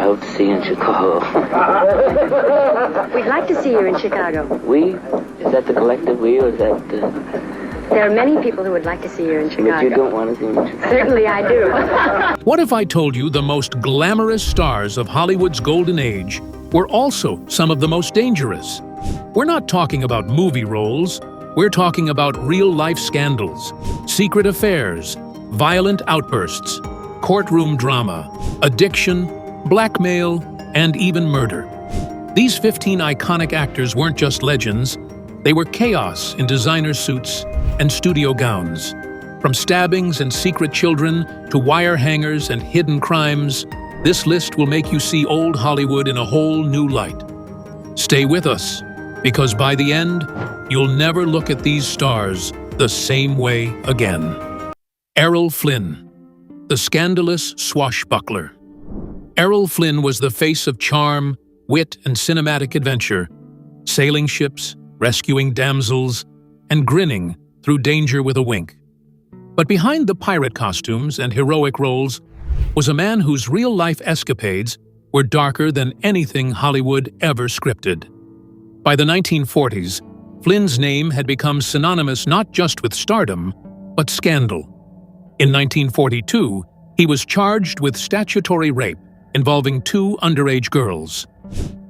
I hope to see you in Chicago. We'd like to see you in Chicago. We? Is that the collective we, or is that... There are many people who would like to see you in Chicago. But you don't want to see me in Chicago? Certainly I do. What if I told you the most glamorous stars of Hollywood's golden age were also some of the most dangerous? We're not talking about movie roles. We're talking about real-life scandals, secret affairs, violent outbursts, courtroom drama, addiction, blackmail, and even murder. These 15 iconic actors weren't just legends. They were chaos in designer suits and studio gowns. From stabbings and secret children to wire hangers and hidden crimes, this list will make you see old Hollywood in a whole new light. Stay with us, because by the end, you'll never look at these stars the same way again. Errol Flynn, the scandalous swashbuckler. Errol Flynn was the face of charm, wit, and cinematic adventure, sailing ships, rescuing damsels, and grinning through danger with a wink. But behind the pirate costumes and heroic roles was a man whose real-life escapades were darker than anything Hollywood ever scripted. By the 1940s, Flynn's name had become synonymous not just with stardom, but scandal. In 1942, he was charged with statutory rape involving 2 underage girls.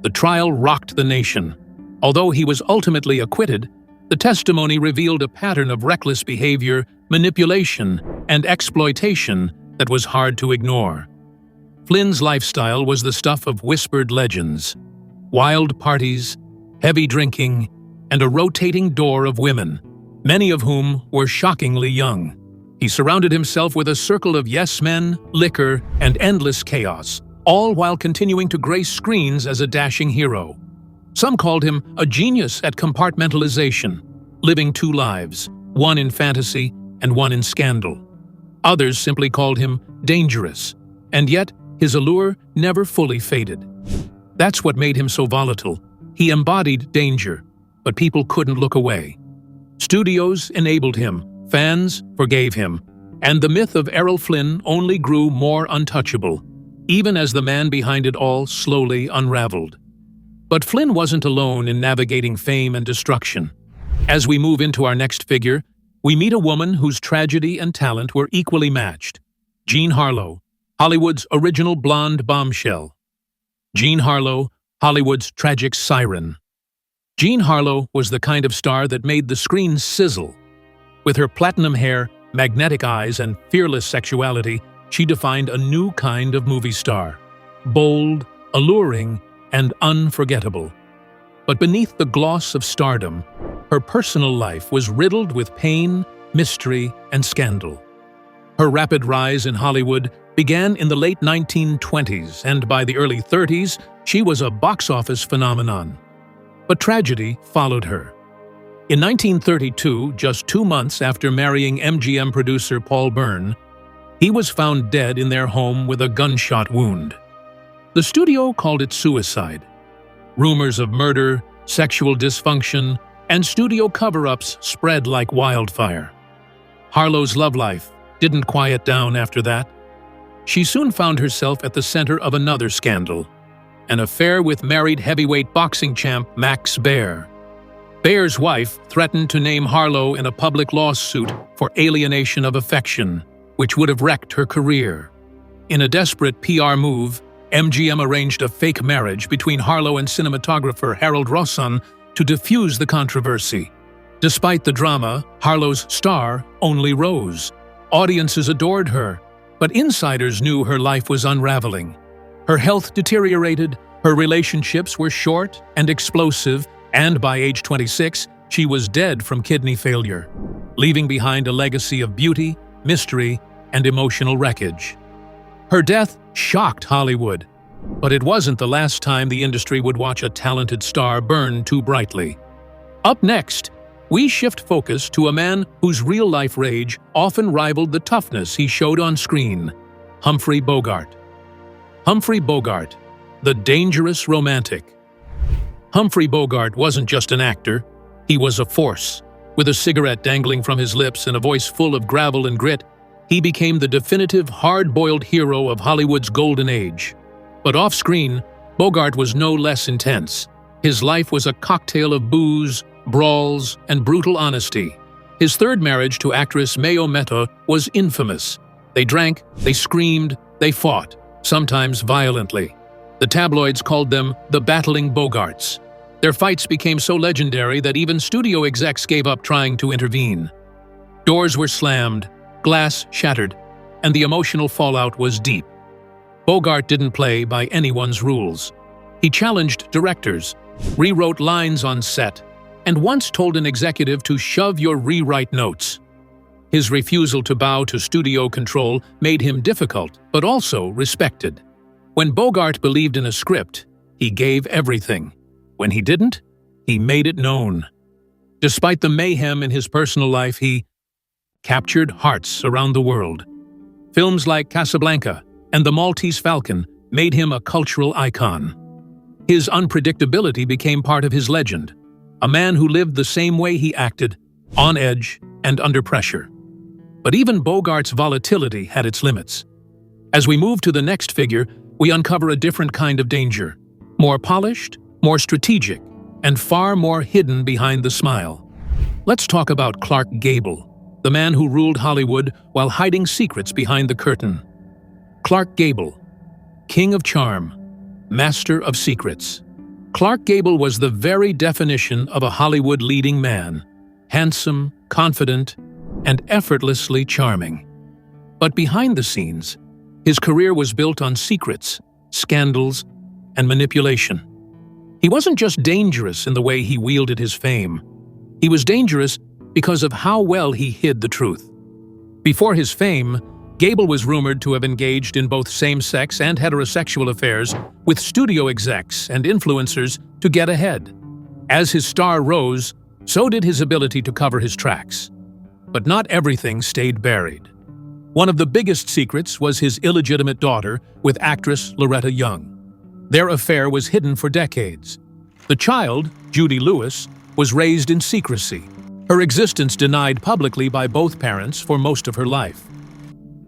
The trial rocked the nation. Although he was ultimately acquitted, the testimony revealed a pattern of reckless behavior, manipulation, and exploitation that was hard to ignore. Flynn's lifestyle was the stuff of whispered legends: wild parties, heavy drinking, and a rotating door of women, many of whom were shockingly young. He surrounded himself with a circle of yes-men, liquor, and endless chaos, all while continuing to grace screens as a dashing hero. Some called him a genius at compartmentalization, living 2 lives, one in fantasy and one in scandal. Others simply called him dangerous, and yet his allure never fully faded. That's what made him so volatile. He embodied danger, but people couldn't look away. Studios enabled him, fans forgave him, and the myth of Errol Flynn only grew more untouchable, even as the man behind it all slowly unraveled. But Flynn wasn't alone in navigating fame and destruction. As we move into our next figure, we meet a woman whose tragedy and talent were equally matched: Jean Harlow, Hollywood's original blonde bombshell. Jean Harlow, Hollywood's tragic siren. Jean Harlow was the kind of star that made the screen sizzle. With her platinum hair, magnetic eyes, and fearless sexuality, she defined a new kind of movie star: bold, alluring, and unforgettable. But beneath the gloss of stardom, her personal life was riddled with pain, mystery, and scandal. Her rapid rise in Hollywood began in the late 1920s, and by the early 30s, she was a box office phenomenon. But tragedy followed her. In 1932, just 2 months after marrying MGM producer Paul Byrne, he was found dead in their home with a gunshot wound. The studio called it suicide. Rumors of murder, sexual dysfunction, and studio cover-ups spread like wildfire. Harlow's love life didn't quiet down after that. She soon found herself at the center of another scandal: an affair with married heavyweight boxing champ Max Baer. Baer's wife threatened to name Harlow in a public lawsuit for alienation of affection, which would have wrecked her career. In a desperate PR move, MGM arranged a fake marriage between Harlow and cinematographer Harold Rosson to diffuse the controversy. Despite the drama, Harlow's star only rose. Audiences adored her, but insiders knew her life was unraveling. Her health deteriorated, her relationships were short and explosive, and by age 26, she was dead from kidney failure, leaving behind a legacy of beauty, mystery, and emotional wreckage. Her death shocked Hollywood, but it wasn't the last time the industry would watch a talented star burn too brightly. Up next, we shift focus to a man whose real-life rage often rivaled the toughness he showed on screen: Humphrey Bogart. Humphrey Bogart, the dangerous romantic. Humphrey Bogart wasn't just an actor, he was a force. With a cigarette dangling from his lips and a voice full of gravel and grit, he became the definitive hard-boiled hero of Hollywood's golden age. But off-screen, Bogart was no less intense. His life was a cocktail of booze, brawls, and brutal honesty. His third marriage to actress Mayo Mehta was infamous. They drank, they screamed, they fought, sometimes violently. The tabloids called them the Battling Bogarts. Their fights became so legendary that even studio execs gave up trying to intervene. Doors were slammed, glass shattered, and the emotional fallout was deep. Bogart didn't play by anyone's rules. He challenged directors, rewrote lines on set, and once told an executive to shove your rewrite notes. His refusal to bow to studio control made him difficult, but also respected. When Bogart believed in a script, he gave everything. When he didn't, he made it known. Despite the mayhem in his personal life, he captured hearts around the world. Films like Casablanca and The Maltese Falcon made him a cultural icon. His unpredictability became part of his legend, a man who lived the same way he acted, on edge and under pressure. But even Bogart's volatility had its limits. As we move to the next figure, we uncover a different kind of danger, more polished, more strategic, and far more hidden behind the smile. Let's talk about Clark Gable, the man who ruled Hollywood while hiding secrets behind the curtain. Clark Gable, king of charm, master of secrets. Clark Gable was the very definition of a Hollywood leading man, handsome, confident, and effortlessly charming. But behind the scenes, his career was built on secrets, scandals, and manipulation. He wasn't just dangerous in the way he wielded his fame. He was dangerous because of how well he hid the truth. Before his fame, Gable was rumored to have engaged in both same-sex and heterosexual affairs with studio execs and influencers to get ahead. As his star rose, so did his ability to cover his tracks. But not everything stayed buried. One of the biggest secrets was his illegitimate daughter with actress Loretta Young. Their affair was hidden for decades. The child, Judy Lewis, was raised in secrecy, her existence denied publicly by both parents for most of her life.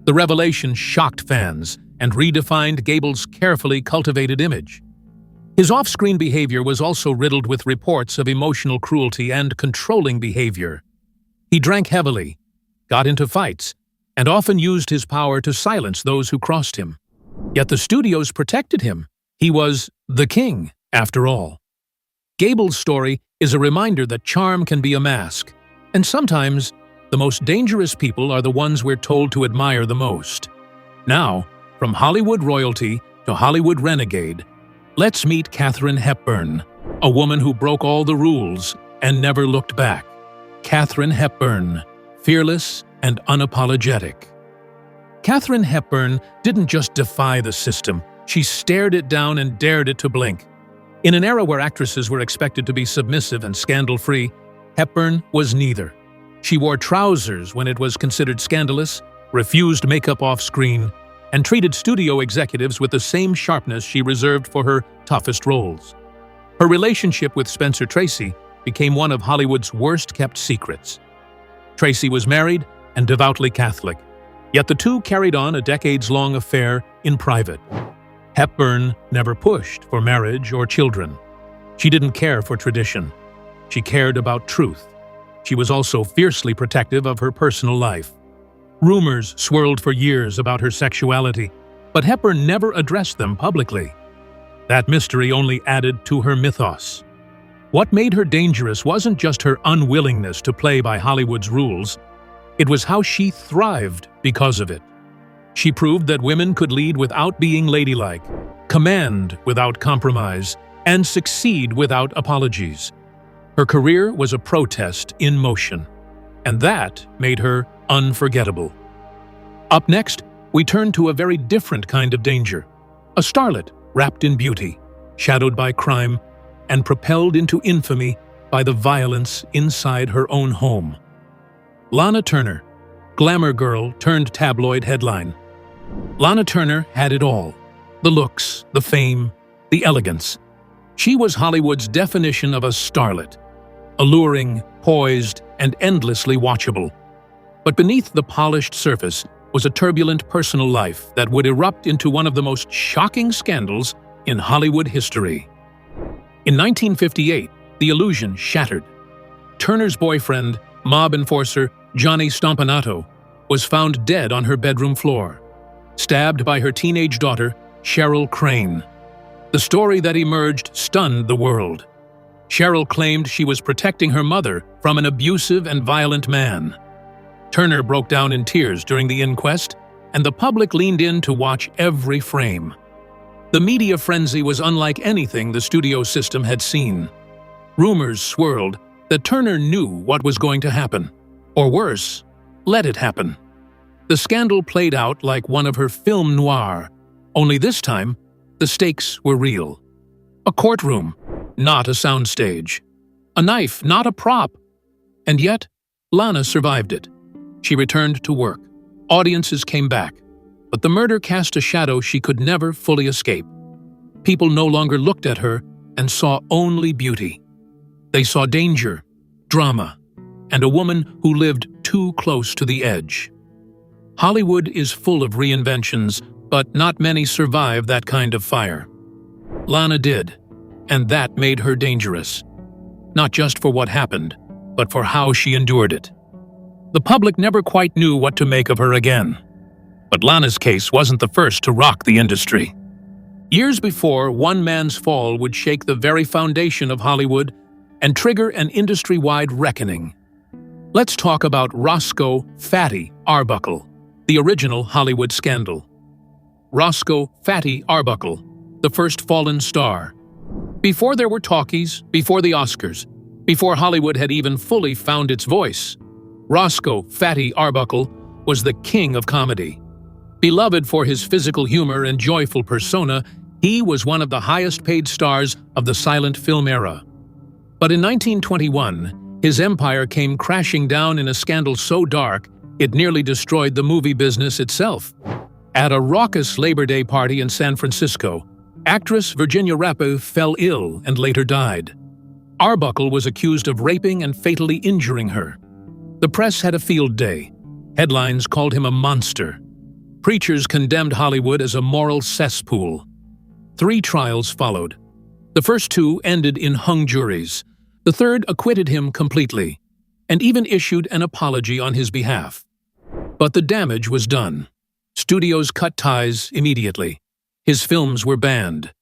The revelation shocked fans and redefined Gable's carefully cultivated image. His off-screen behavior was also riddled with reports of emotional cruelty and controlling behavior. He drank heavily, got into fights, and often used his power to silence those who crossed him. Yet the studios protected him. He was the king, after all. Gable's story is a reminder that charm can be a mask, and sometimes the most dangerous people are the ones we're told to admire the most. Now, from Hollywood royalty to Hollywood renegade, let's meet Katharine Hepburn, a woman who broke all the rules and never looked back. Katharine Hepburn, fearless and unapologetic. Katharine Hepburn didn't just defy the system, she stared it down and dared it to blink. In an era where actresses were expected to be submissive and scandal-free, Hepburn was neither. She wore trousers when it was considered scandalous, refused makeup off-screen, and treated studio executives with the same sharpness she reserved for her toughest roles. Her relationship with Spencer Tracy became one of Hollywood's worst-kept secrets. Tracy was married and devoutly Catholic, yet the two carried on a decades-long affair in private. Hepburn never pushed for marriage or children. She didn't care for tradition. She cared about truth. She was also fiercely protective of her personal life. Rumors swirled for years about her sexuality, but Hepburn never addressed them publicly. That mystery only added to her mythos. What made her dangerous wasn't just her unwillingness to play by Hollywood's rules, it was how she thrived because of it. She proved that women could lead without being ladylike, command without compromise, and succeed without apologies. Her career was a protest in motion, and that made her unforgettable. Up next, we turn to a very different kind of danger. A starlet wrapped in beauty, shadowed by crime, and propelled into infamy by the violence inside her own home. Lana Turner, glamour girl turned tabloid headline. Lana Turner had it all: the looks, the fame, the elegance. She was Hollywood's definition of a starlet, alluring, poised, and endlessly watchable. But beneath the polished surface was a turbulent personal life that would erupt into one of the most shocking scandals in Hollywood history. In 1958, the illusion shattered. Turner's boyfriend, mob enforcer Johnny Stompanato, was found dead on her bedroom floor, stabbed by her teenage daughter, Cheryl Crane. The story that emerged stunned the world. Cheryl claimed she was protecting her mother from an abusive and violent man. Turner broke down in tears during the inquest, and the public leaned in to watch every frame. The media frenzy was unlike anything the studio system had seen. Rumors swirled that Turner knew what was going to happen, or worse, let it happen. The scandal played out like one of her film noir, only this time, the stakes were real. A courtroom, not a soundstage. A knife, not a prop. And yet, Lana survived it. She returned to work. Audiences came back. But the murder cast a shadow she could never fully escape. People no longer looked at her and saw only beauty. They saw danger, drama, and a woman who lived too close to the edge. Hollywood is full of reinventions, but not many survive that kind of fire. Lana did, and that made her dangerous. Not just for what happened, but for how she endured it. The public never quite knew what to make of her again. But Lana's case wasn't the first to rock the industry. Years before, one man's fall would shake the very foundation of Hollywood and trigger an industry-wide reckoning. Let's talk about Roscoe "Fatty" Arbuckle, the original Hollywood scandal. Roscoe "Fatty" Arbuckle, the first fallen star. Before there were talkies, before the Oscars, before Hollywood had even fully found its voice, Roscoe "Fatty" Arbuckle was the king of comedy. Beloved for his physical humor and joyful persona, he was one of the highest-paid stars of the silent film era. But in 1921, his empire came crashing down in a scandal so dark it nearly destroyed the movie business itself. At a raucous Labor Day party in San Francisco, actress Virginia Rappe fell ill and later died. Arbuckle was accused of raping and fatally injuring her. The press had a field day. Headlines called him a monster. Preachers condemned Hollywood as a moral cesspool. 3 trials followed. The first 2 ended in hung juries. The third acquitted him completely, and even issued an apology on his behalf. But the damage was done. Studios cut ties immediately. His films were banned.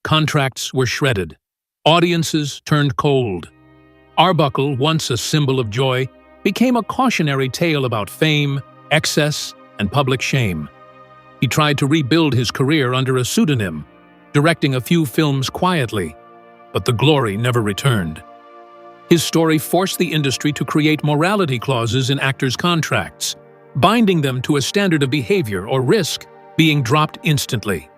Contracts were shredded. Audiences turned cold. Arbuckle, once a symbol of joy, became a cautionary tale about fame, excess, and public shame. He tried to rebuild his career under a pseudonym, directing a few films quietly, but the glory never returned. His story forced the industry to create morality clauses in actors' contracts, binding them to a standard of behavior or risk being dropped instantly.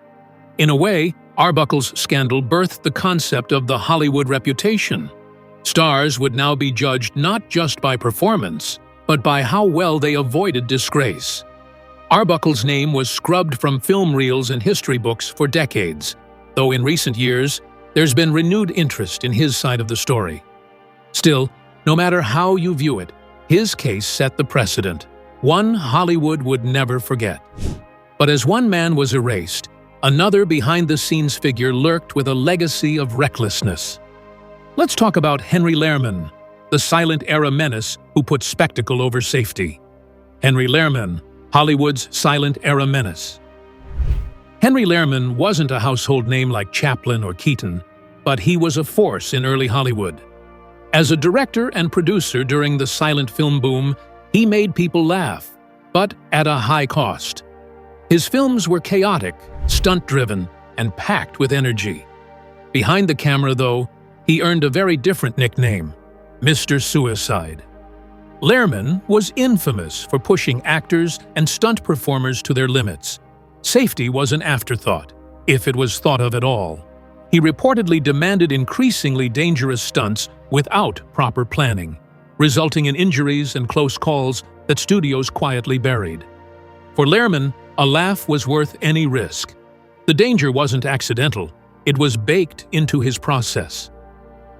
In a way, Arbuckle's scandal birthed the concept of the Hollywood reputation. Stars would now be judged not just by performance, but by how well they avoided disgrace. Arbuckle's name was scrubbed from film reels and history books for decades, though in recent years, there's been renewed interest in his side of the story. Still, no matter how you view it, his case set the precedent, one Hollywood would never forget. But as one man was erased, another behind-the-scenes figure lurked with a legacy of recklessness. Let's talk about Henry Lehrman, the silent-era menace who put spectacle over safety. Henry Lehrman, Hollywood's silent-era menace. Henry Lehrman wasn't a household name like Chaplin or Keaton, but he was a force in early Hollywood. As a director and producer during the silent film boom, he made people laugh, but at a high cost. His films were chaotic, stunt-driven, and packed with energy. Behind the camera, though, he earned a very different nickname, Mr. Suicide. Lehrman was infamous for pushing actors and stunt performers to their limits. Safety was an afterthought, if it was thought of at all. He reportedly demanded increasingly dangerous stunts without proper planning, resulting in injuries and close calls that studios quietly buried. For Lehrman, a laugh was worth any risk. The danger wasn't accidental, it was baked into his process.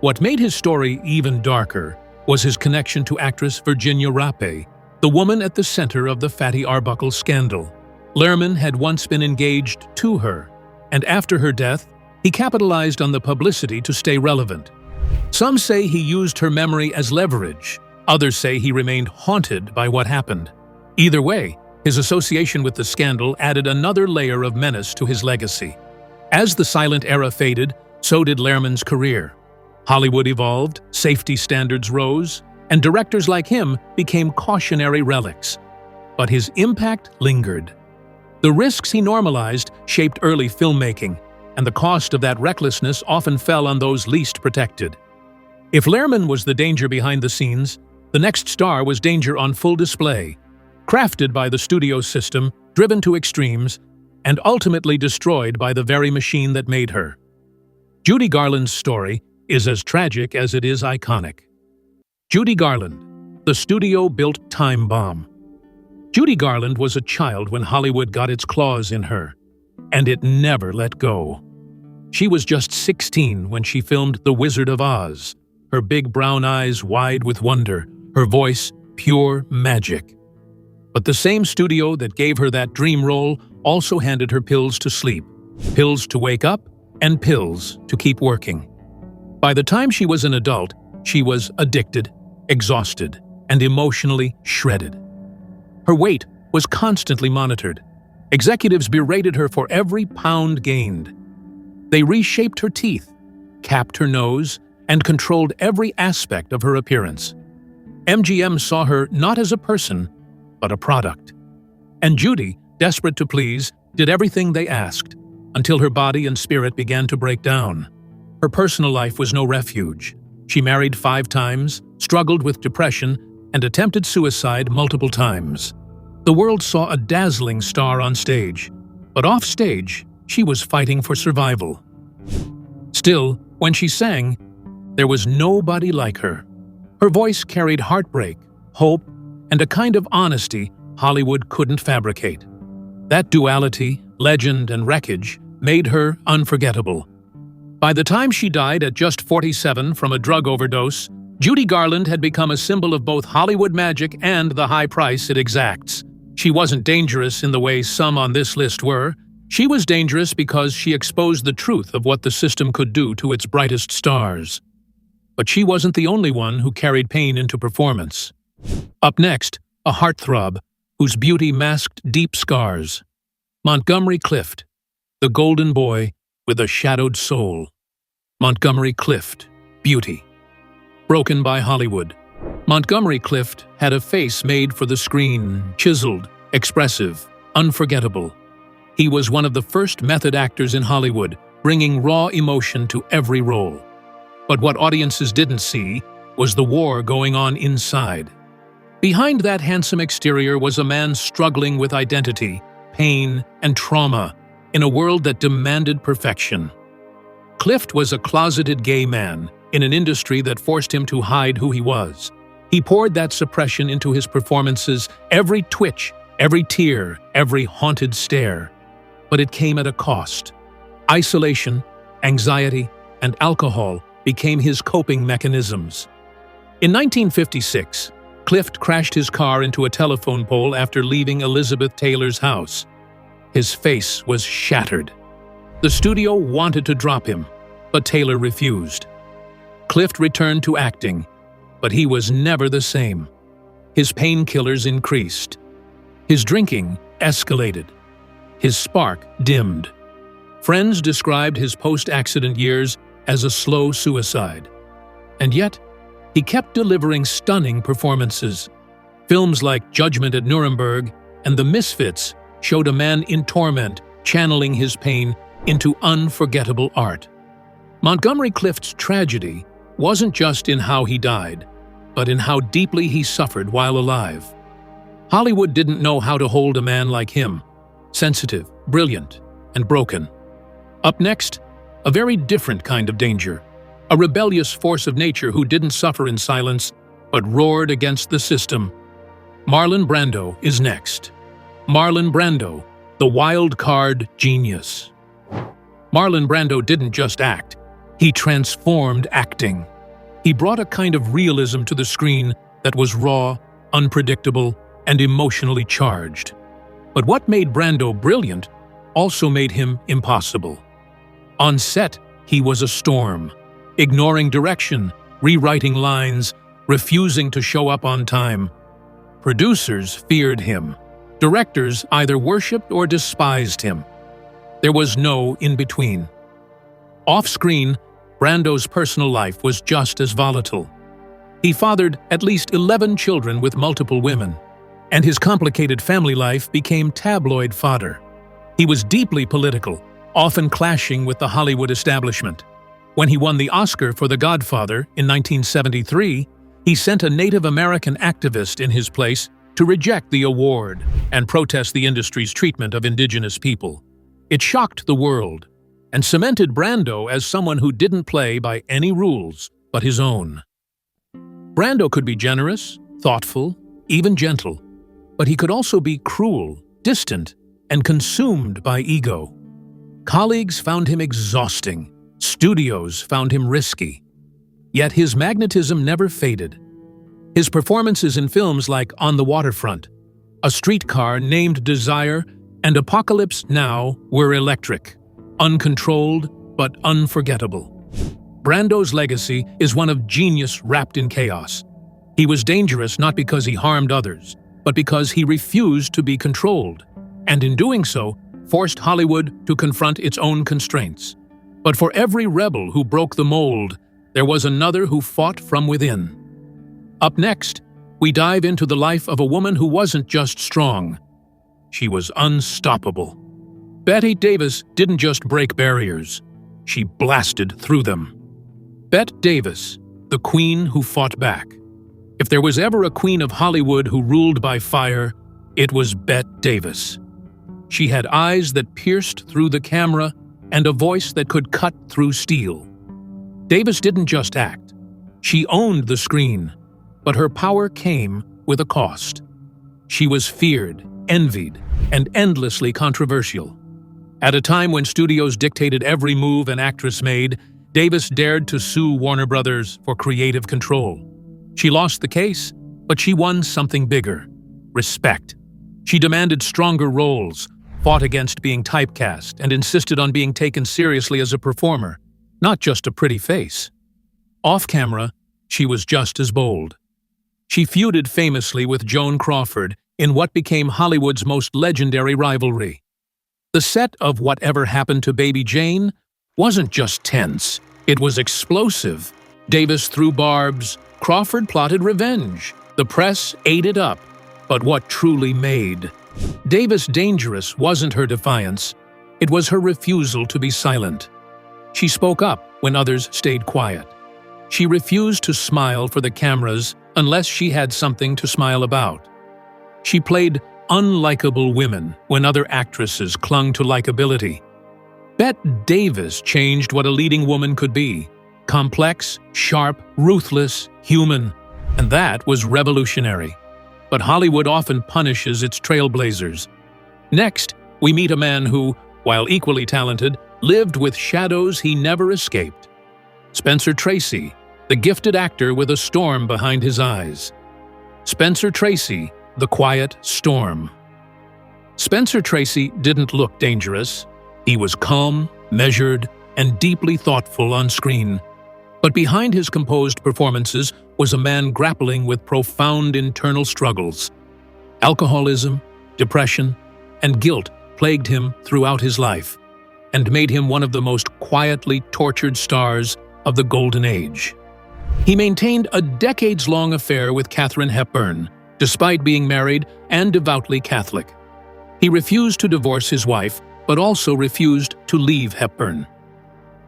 What made his story even darker was his connection to actress Virginia Rappe, the woman at the center of the Fatty Arbuckle scandal. Lerman had once been engaged to her, and after her death, he capitalized on the publicity to stay relevant. Some say he used her memory as leverage. Others say he remained haunted by what happened. Either way, his association with the scandal added another layer of menace to his legacy. As the silent era faded, so did Lerman's career. Hollywood evolved, safety standards rose, and directors like him became cautionary relics. But his impact lingered. The risks he normalized shaped early filmmaking, and the cost of that recklessness often fell on those least protected. If Lerman was the danger behind the scenes, the next star was danger on full display, crafted by the studio system, driven to extremes, and ultimately destroyed by the very machine that made her. Judy Garland's story is as tragic as it is iconic. Judy Garland, the studio-built time bomb. Judy Garland was a child when Hollywood got its claws in her, and it never let go. She was just 16 when she filmed The Wizard of Oz, her big brown eyes wide with wonder, her voice pure magic. But the same studio that gave her that dream role also handed her pills to sleep, pills to wake up, and pills to keep working. By the time she was an adult, she was addicted, exhausted, and emotionally shredded. Her weight was constantly monitored. Executives berated her for every pound gained. They reshaped her teeth, capped her nose, and controlled every aspect of her appearance. MGM saw her not as a person, but a product. And Judy, desperate to please, did everything they asked, until her body and spirit began to break down. Her personal life was no refuge. She married 5 times, struggled with depression, and attempted suicide multiple times. The world saw a dazzling star on stage, but off stage, she was fighting for survival. Still, when she sang, there was nobody like her. Her voice carried heartbreak, hope, and a kind of honesty Hollywood couldn't fabricate. That duality, legend and wreckage, made her unforgettable. By the time she died at just 47 from a drug overdose, Judy Garland had become a symbol of both Hollywood magic and the high price it exacts. She wasn't dangerous in the way some on this list were. She was dangerous because she exposed the truth of what the system could do to its brightest stars. But she wasn't the only one who carried pain into performance. Up next, a heartthrob whose beauty masked deep scars. Montgomery Clift, the golden boy with a shadowed soul. Montgomery Clift, beauty. Broken by Hollywood. Montgomery Clift had a face made for the screen, chiseled, expressive, unforgettable. He was one of the first method actors in Hollywood, bringing raw emotion to every role. But what audiences didn't see was the war going on inside. Behind that handsome exterior was a man struggling with identity, pain, and trauma in a world that demanded perfection. Clift was a closeted gay man in an industry that forced him to hide who he was. He poured that suppression into his performances, every twitch, every tear, every haunted stare. But it came at a cost. Isolation, anxiety, and alcohol became his coping mechanisms. In 1956, Clift crashed his car into a telephone pole after leaving Elizabeth Taylor's house. His face was shattered. The studio wanted to drop him, but Taylor refused. Clift returned to acting, but he was never the same. His painkillers increased. His drinking escalated. His spark dimmed. Friends described his post-accident years as a slow suicide. And yet, he kept delivering stunning performances. Films like Judgment at Nuremberg and The Misfits showed a man in torment channeling his pain into unforgettable art. Montgomery Clift's tragedy wasn't just in how he died, but in how deeply he suffered while alive. Hollywood didn't know how to hold a man like him, sensitive, brilliant, and broken. Up next, a very different kind of danger, a rebellious force of nature who didn't suffer in silence, but roared against the system. Marlon Brando is next. Marlon Brando, the wild card genius. Marlon Brando didn't just act, he transformed acting. He brought a kind of realism to the screen that was raw, unpredictable, and emotionally charged. But what made Brando brilliant also made him impossible. On set, he was a storm, ignoring direction, rewriting lines, refusing to show up on time. Producers feared him. Directors either worshipped or despised him. There was no in-between. Off-screen, Brando's personal life was just as volatile. He fathered at least 11 children with multiple women, and his complicated family life became tabloid fodder. He was deeply political, often clashing with the Hollywood establishment. When he won the Oscar for The Godfather in 1973, he sent a Native American activist in his place to reject the award and protest the industry's treatment of indigenous people. It shocked the world and cemented Brando as someone who didn't play by any rules but his own. Brando could be generous, thoughtful, even gentle, but he could also be cruel, distant, and consumed by ego. Colleagues found him exhausting. Studios found him risky. Yet his magnetism never faded. His performances in films like On the Waterfront, A Streetcar Named Desire, and Apocalypse Now were electric, uncontrolled, but unforgettable. Brando's legacy is one of genius wrapped in chaos. He was dangerous not because he harmed others, but because he refused to be controlled, and in doing so, forced Hollywood to confront its own constraints. But for every rebel who broke the mold, there was another who fought from within. Up next, we dive into the life of a woman who wasn't just strong. She was unstoppable. Bette Davis didn't just break barriers. She blasted through them. Bette Davis, the queen who fought back. If there was ever a queen of Hollywood who ruled by fire, it was Bette Davis. She had eyes that pierced through the camera and a voice that could cut through steel. Davis didn't just act. She owned the screen, but her power came with a cost. She was feared, envied, and endlessly controversial. At a time when studios dictated every move an actress made, Davis dared to sue Warner Brothers for creative control. She lost the case, but she won something bigger: respect. She demanded stronger roles, fought against being typecast, and insisted on being taken seriously as a performer, not just a pretty face. Off-camera, she was just as bold. She feuded famously with Joan Crawford in what became Hollywood's most legendary rivalry. The set of Whatever Happened to Baby Jane wasn't just tense, it was explosive. Davis threw barbs, Crawford plotted revenge, the press ate it up. But what truly made Davis dangerous wasn't her defiance, it was her refusal to be silent. She spoke up when others stayed quiet. She refused to smile for the cameras unless she had something to smile about. She played unlikable women when other actresses clung to likability. Bette Davis changed what a leading woman could be: complex, sharp, ruthless, human. And that was revolutionary. But Hollywood often punishes its trailblazers. Next, we meet a man who, while equally talented, lived with shadows he never escaped. Spencer Tracy, the gifted actor with a storm behind his eyes. Spencer Tracy, the quiet storm. Spencer Tracy didn't look dangerous. He was calm, measured, and deeply thoughtful on screen. But behind his composed performances was a man grappling with profound internal struggles. Alcoholism, depression, and guilt plagued him throughout his life and made him one of the most quietly tortured stars of the Golden Age. He maintained a decades-long affair with Katharine Hepburn, despite being married and devoutly Catholic. He refused to divorce his wife, but also refused to leave Hepburn.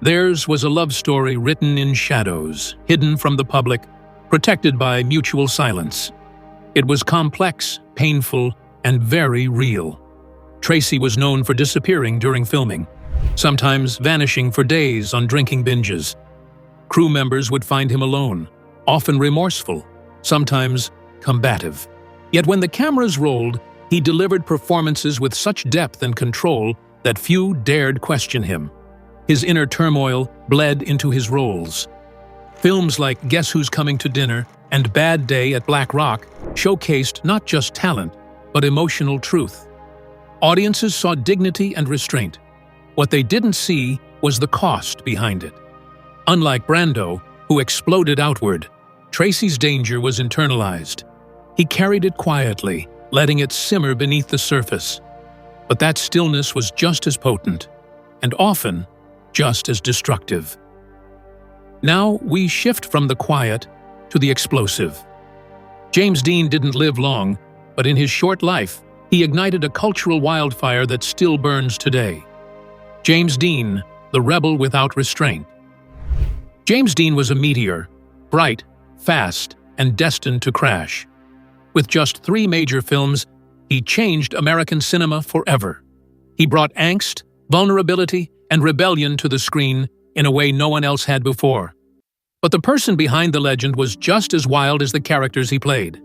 Theirs was a love story written in shadows, hidden from the public, protected by mutual silence. It was complex, painful, and very real. Tracy was known for disappearing during filming, sometimes vanishing for days on drinking binges. Crew members would find him alone, often remorseful, sometimes combative. Yet when the cameras rolled, he delivered performances with such depth and control that few dared question him. His inner turmoil bled into his roles. Films like Guess Who's Coming to Dinner and Bad Day at Black Rock showcased not just talent, but emotional truth. Audiences saw dignity and restraint. What they didn't see was the cost behind it. Unlike Brando, who exploded outward, Tracy's danger was internalized. He carried it quietly, letting it simmer beneath the surface. But that stillness was just as potent, and often just as destructive. Now we shift from the quiet to the explosive. James Dean didn't live long, but in his short life, he ignited a cultural wildfire that still burns today. James Dean, the rebel without restraint. James Dean was a meteor, bright, fast, and destined to crash. With just 3 major films, he changed American cinema forever. He brought angst, vulnerability, and rebellion to the screen in a way no one else had before. But the person behind the legend was just as wild as the characters he played.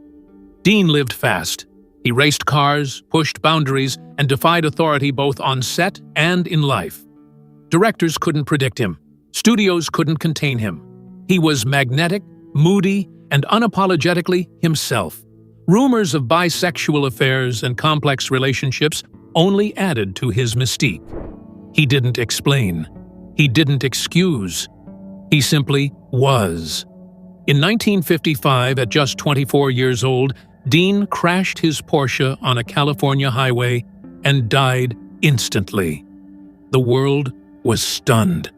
Dean lived fast. He raced cars, pushed boundaries, and defied authority both on set and in life. Directors couldn't predict him. Studios couldn't contain him. He was magnetic, moody, and unapologetically himself. Rumors of bisexual affairs and complex relationships only added to his mystique. He didn't explain. He didn't excuse. He simply was. In 1955, at just 24 years old, Dean crashed his Porsche on a California highway and died instantly. The world was stunned.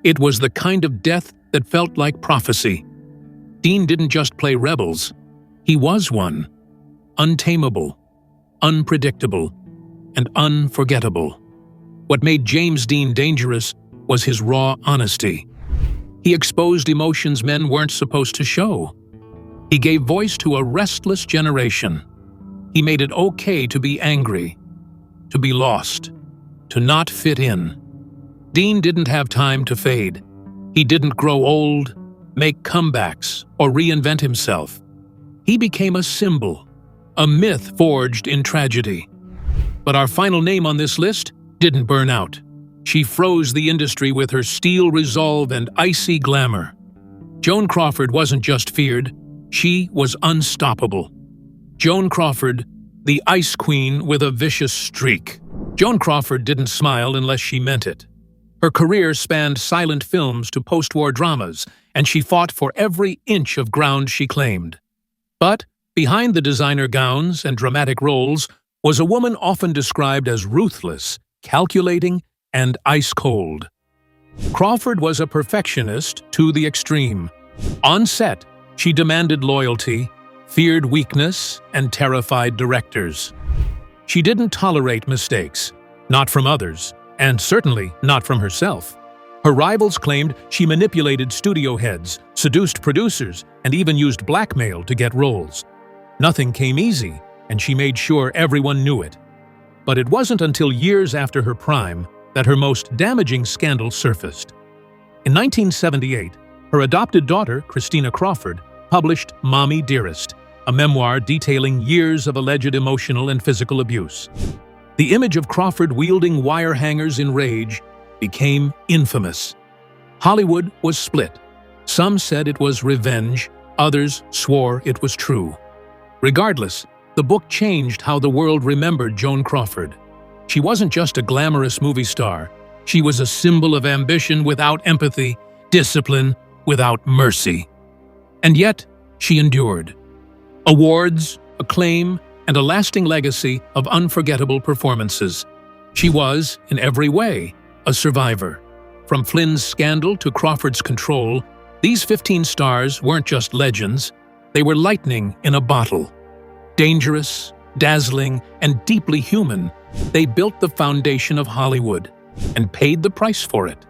It was the kind of death that felt like prophecy. Dean didn't just play rebels. He was one. Untamable, unpredictable, and unforgettable. What made James Dean dangerous was his raw honesty. He exposed emotions men weren't supposed to show. He gave voice to a restless generation. He made it okay to be angry, to be lost, to not fit in. Dean didn't have time to fade. He didn't grow old, make comebacks, or reinvent himself. He became a symbol, a myth forged in tragedy. But our final name on this list didn't burn out. She froze the industry with her steel resolve and icy glamour. Joan Crawford wasn't just feared, she was unstoppable. Joan Crawford, the Ice Queen with a vicious streak. Joan Crawford didn't smile unless she meant it. Her career spanned silent films to post-war dramas, and she fought for every inch of ground she claimed. But behind the designer gowns and dramatic roles was a woman often described as ruthless, calculating, and ice-cold. Crawford was a perfectionist to the extreme. On set, she demanded loyalty, feared weakness, and terrified directors. She didn't tolerate mistakes, not from others, and certainly not from herself. Her rivals claimed she manipulated studio heads, seduced producers, and even used blackmail to get roles. Nothing came easy, and she made sure everyone knew it. But it wasn't until years after her prime that her most damaging scandal surfaced. In 1978, her adopted daughter, Christina Crawford, published Mommy Dearest, a memoir detailing years of alleged emotional and physical abuse. The image of Crawford wielding wire hangers in rage became infamous. Hollywood was split. Some said it was revenge, others swore it was true. Regardless, the book changed how the world remembered Joan Crawford. She wasn't just a glamorous movie star. She was a symbol of ambition without empathy, discipline without mercy. And yet, she endured. Awards, acclaim, and a lasting legacy of unforgettable performances. She was, in every way, a survivor. From Flynn's scandal to Crawford's control, these 15 stars weren't just legends, they were lightning in a bottle. Dangerous, dazzling, and deeply human, they built the foundation of Hollywood and paid the price for it.